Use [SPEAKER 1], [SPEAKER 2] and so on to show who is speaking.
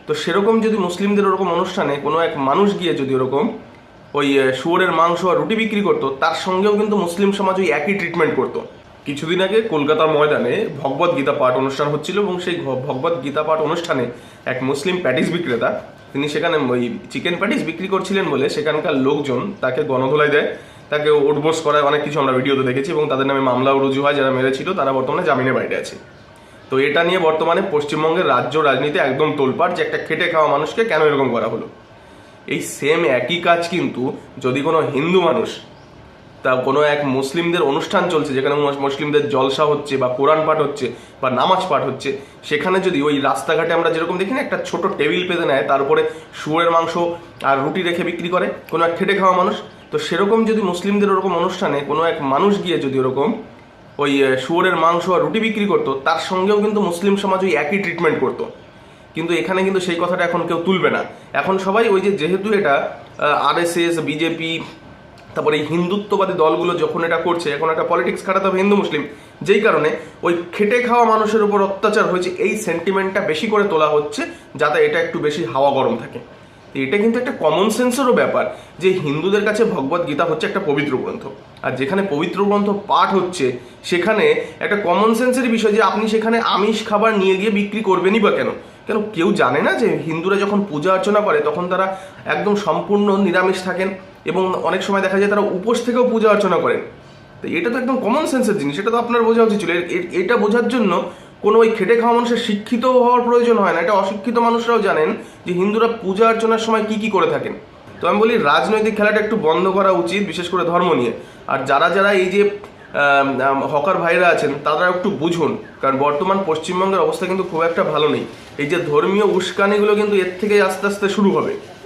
[SPEAKER 1] তো সেরকম যদি মুসলিমদের ওরকম অনুষ্ঠানে কোনো এক মানুষ গিয়ে যদি ওরকম ওই শুয়োরের মাংস আর রুটি বিক্রি করতো, তার সঙ্গেও কিন্তু মুসলিম সমাজ ওই একই ট্রিটমেন্ট করতো। কিছুদিন আগে কলকাতার ময়দানে ভগবত গীতা পাঠ অনুষ্ঠান হচ্ছিল, এবং সেই ভগবত গীতা পাঠ অনুষ্ঠানে এক মুসলিম প্যাটিস বিক্রেতা, তিনি সেখানে ওই চিকেন প্যাটিস বিক্রি করছিলেন বলে সেখানকার লোকজন তাকে গণধোলাই দেয়, তাকে উঠবোস করায়, অনেক কিছু আমরা ভিডিওতে দেখেছি, এবং তাদের নামে মামলাও রুজু হয়। যারা মেরেছিল তারা বর্তমানে জামিনে বাইরে আছে। তো এটা নিয়ে বর্তমানে পশ্চিমবঙ্গের রাজ্য রাজনীতি একদম তোলপাড়, যে একটা খেটে খাওয়া মানুষকে কেন এরকম করা হলো। এই সেম একই কাজ কিন্তু যদি কোনো হিন্দু মানুষ, তা কোনো এক মুসলিমদের অনুষ্ঠান চলছে যেখানে মুসলিমদের জলসা হচ্ছে বা কোরআন পাঠ হচ্ছে বা নামাজ পাঠ হচ্ছে, সেখানে যদি ওই রাস্তাঘাটে আমরা যেরকম দেখি না, একটা ছোট টেবিল পেতে নেয়, তার উপরে শুয়োরের মাংস আর রুটি রেখে বিক্রি করে কোনো এক খেটে খাওয়া মানুষ, তো সেরকম যদি মুসলিমদের ওরকম অনুষ্ঠানে কোনো এক মানুষ গিয়ে যদি ওরকম ওই শুয়োরের মাংস আর রুটি বিক্রি করতো, তার সঙ্গেও কিন্তু মুসলিম সমাজ ওই একই ট্রিটমেন্ট করতো। কিন্তু এখানে কিন্তু সেই কথাটা এখন কেউ তুলবে না। এখন সবাই ওই যেহেতু এটা আরএসএস, বিজেপি, তারপরে এই হিন্দুত্ববাদী দলগুলো যখন এটা করছে, এখন একটা পলিটিক্স খাটাতে হবে হিন্দু মুসলিম, যেই কারণে ওই খেটে খাওয়া মানুষের উপর অত্যাচার হয়েছে এই সেন্টিমেন্টটা বেশি করে তোলা হচ্ছে, যাতে এটা একটু বেশি হাওয়া গরম থাকে। এটা কিন্তু একটা কমন সেন্সেরও ব্যাপার, যে হিন্দুদের কাছে ভগবত গীতা হচ্ছে একটা পবিত্র গ্রন্থ, আর যেখানে পবিত্র গ্রন্থ পাঠ হচ্ছে সেখানে একটা কমন সেন্সের বিষয় যে আপনি সেখানে আমিষ খাবার নিয়ে গিয়ে বিক্রি করবেনই বা কেন? কেন কেউ জানে না যে হিন্দুরা যখন পূজা অর্চনা করে তখন তারা একদম সম্পূর্ণ নিরামিষ থাকেন, এবং অনেক সময় দেখা যায় তারা উপোস থেকেও পূজা অর্চনা করেন। তো এটা তো একদম কমন সেন্সের জিনিস, এটা তো আপনার বোঝা উচিত ছিল। এটা বোঝার জন্য কোনো ওই খেটে খাওয়া মানুষের শিক্ষিত হওয়ার প্রয়োজন হয় না। এটা অশিক্ষিত মানুষরাও জানেন যে হিন্দুরা পূজা অর্চনার সময় কি কি করে থাকেন। তো আমি বলি রাজনৈতিক খেলাটা একটু বন্ধ করা উচিত, বিশেষ করে ধর্ম নিয়ে। আর যারা যারা এই যে হকার ভাইরা আছেন তারা একটু বুঝুন, কারণ বর্তমান পশ্চিমবঙ্গের অবস্থা কিন্তু খুব একটা ভালো নেই। এই যে ধর্মীয় উস্কানিগুলো কিন্তু এর থেকে আস্তে আস্তে শুরু হবে।